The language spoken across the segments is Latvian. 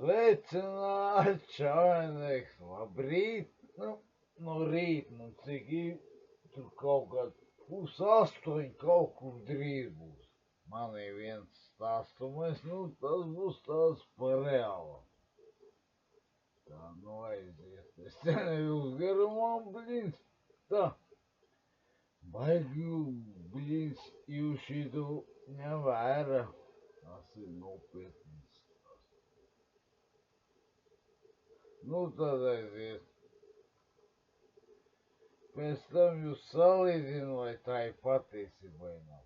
Sveicināt, čainieks, labrīt, no rīta, cik tur kaut kad 7:30 kaut kur drīz būs. Man ir viens stāstumais, tas būs tāds par reālu. Tā, aiziet, es te nevis garumā, blīns, tā. Baigi, blīns, jūs šitu nevēra, tas ir nopietns. Tad aiziet. Pēc tam jūs salīdzinu, vai tā ir patiesība vai nav.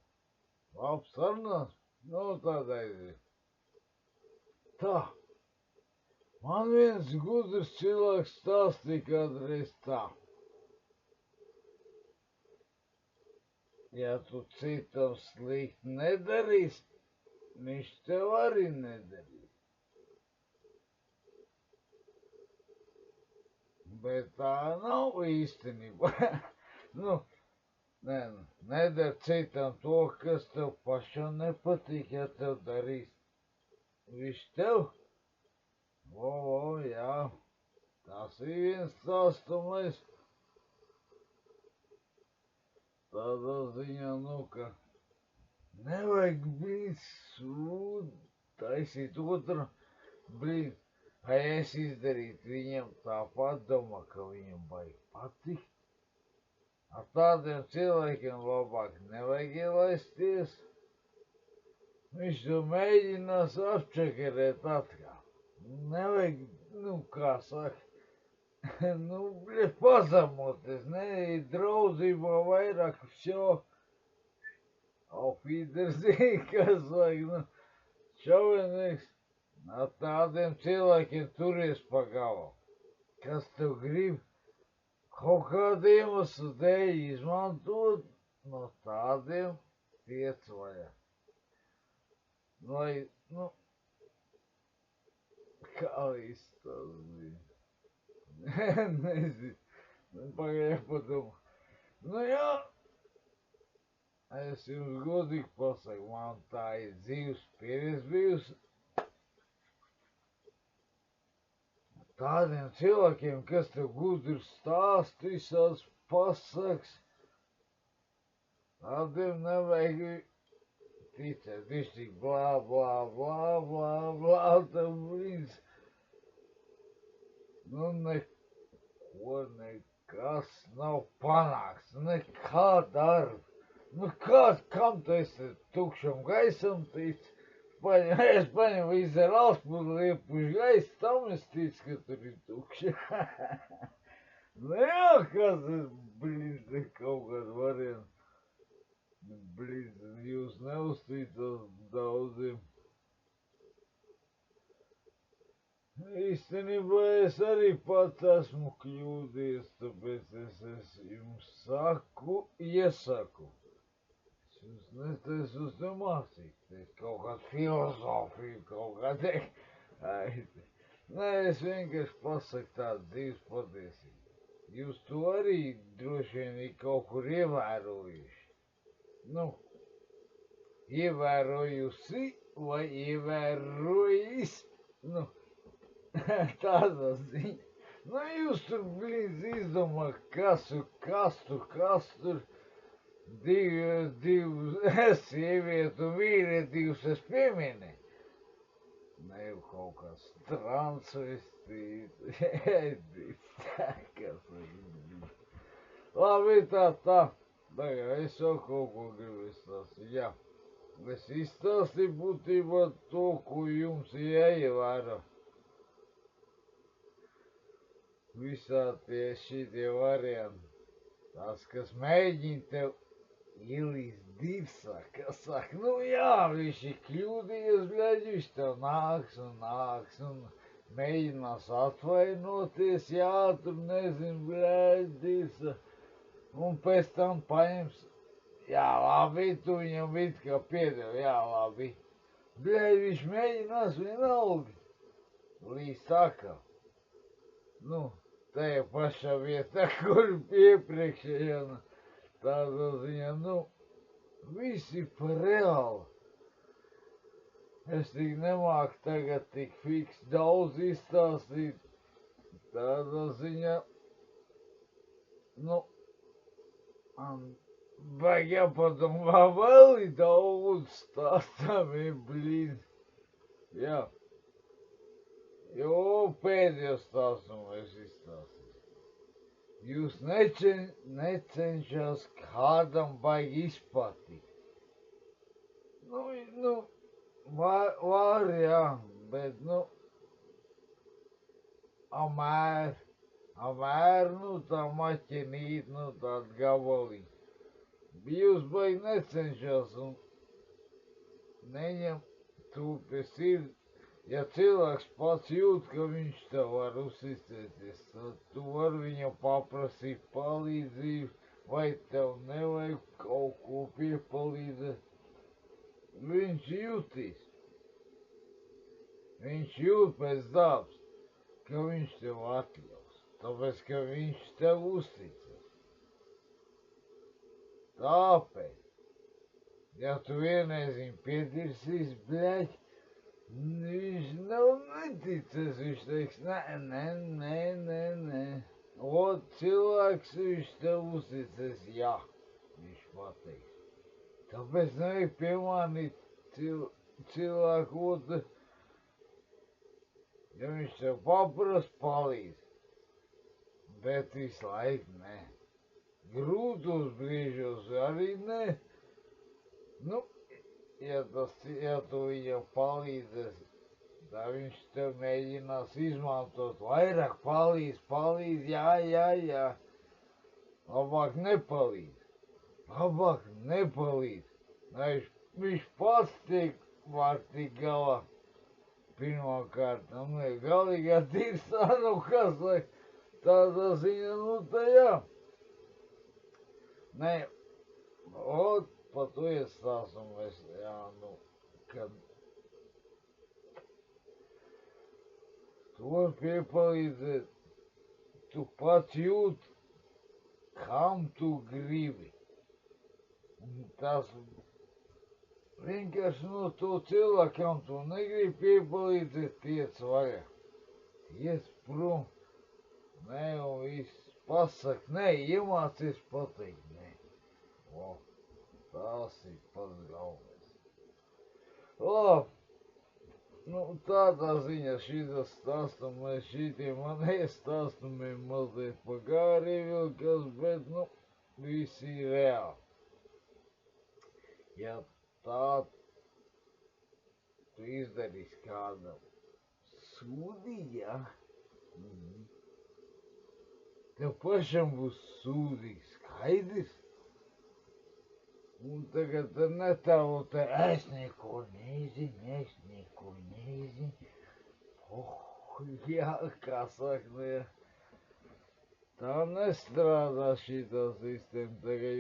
Labs sarunās? Tad aiziet. Tā. Man viens gudrs cilvēks stāstīja kādreiz tā. Ja tu citam slikti nedarīsi, viņš tev arī nedarīs. Bet tā nav īstenība. Nedar citam to, kas tev pašam nepatīk, ja tev darīs. Viņš tev? Jā, tas ir viens stāstumais. Tādā ziņā, ka nevajag bijis taisīt otru, vai es izdarītu viņam tāpat domā, ka viņam baigi patikt. Ar tādiem cilvēkiem labāk nevajag ielaisties. Viņš to mēģinās apčakarēt atkal. Nevajag, kā saka, pazemoties, draudzībā vairāk šo, Wiedersehen, kas vajag, čaunieks, ar tādiem cilvēkiem turies pa galu. Kas tev grib kaut kādu iemeslu dēļ izmantot, no tādiem tiec vaļā. Lai, kā viss tas bija? Nezinu, pagaidām padomā. Jā, es jums godīgi pasaku, man tā ir dzīves pieredze bijusi. Tādiem cilvēkiem, kas tev gudri stāst, visāds pasaks, tādiem nevajag ticēt, viņš tik blā, tev brīdis. Nekas nav panāks, nekā darba. Kam tu esi tukšam gaisam tic? Es paņemu izderu alspūdu, liepuši gaisu, tam es ticu, ka tur ir tukši. Jā, kas ir blīdzi kaut kādu variantu. Blīdzi, jūs neuzticas daudziem. Īstenībā es arī pats esmu kļūdījies, tāpēc es jums iesaku. Es jums netaisu uz to mācīt, kaut kādu filozofiju, kaut kādu. Es vienkārši pasaku tādu dzīves patiesību. Jūs to arī droši vien ir kaut kur ievērojuši. Ievērojusi vai ievērojis, tādā ziņā. Jūs tur blīdzi izdomā, kas tur, divu sievietu vīrietīvus es pieminēju. Jau kaut kāds transvestīts, kas labi, tā. Tagad es jau kaut ko gribu izstāstīt, jā. Es izstāstīju būtībā to, ko jums jāievēro. Visā šitie varianti. Tas, kas mēģina tev ielīst dirsā, kas saka, jā, viņš ir kļūdījies, viņš tev nāks un mēģinās atvainoties, jā, tur nezinu, dirsa. Un pēc tam paņems, jā, labi, tu viņam it kā piedevi, jā, labi. Viņš mēģinās vienalga, līdz atkal. Tajā pašā vietā, kur iepriekšējā, tādā ziņā, viss ir par reālu. Es tik nemāku tagad tik fiks daudz izstāstīt. Tādā ziņā, nu, man vajag jāpadomā vēl daudz stāstāmie, blīn. Jā. Jo pēdējo stāstu es izstāstīju. Jūs necenšas kādam baigi izpatikt. Nu, var, jā, bet, nu, amēr, nu, tā maķenīt, nu, tāda gabaliņa. Jūs baigi necenšas un neņem tu pie sirds. Ja cilvēks pats jūt, ka viņš tev var uzticēties, tad tu vari viņam paprasīt palīdzību, vai tev nevajag kaut ko piepalīdzēt. Viņš jutīs. Viņš jūt pēc dabas, ka viņš tev atļaus, tāpēc, ka viņš tev uzticas. Tāpēc, ja tu vienreiz viņu piedirsīs, bļaļ, viņš nav neticis, viņš teiks, nē. Ot, cilvēks, viņš tev uzticēs, jā, viņš pateiks. Tāpēc nevajag piemānīt cilvēku otru, ja viņš tev papras, palīdz. Bet visu laiku nē. Grūtos brīžos arī nē. Nu, ja tu viņam palīdzēs, tad viņš tev mēģinās izmantot vairāk, palīdz, jā. Labāk nepalīdz. Viņš pats var tikt galā pirmkārt. Galīgā tirsā, nu kas, lai tādā ziņā, nu tā jā. Nē, ot, par to iestāstu mēs, jā, nu, kad tu vari piepalīdzēt, tu pats jūt, kam tu gribi. Un tas vienkārši no to cilvēkam tu negribi piepalīdzēt, tiec vaļā. Tiec prom, nē, un viss pasaka, nē, iemācies pateikt, nē. O. Tas ir pats galvenais. Labi, nu tādā ziņā šitas stāstumē, šitie manie stāstumē mazliet pagāri vilkas, bet, nu, visi ir reāli. Ja tā tu izdarīsi kādam sūdīgi, ja? Tev pašam būs sūdīgi, skaidrs? Un tagad netālu te, es neko nezinu. Jā, kā saka, nu jā. Tā nestrādā šitā sistēma, tagad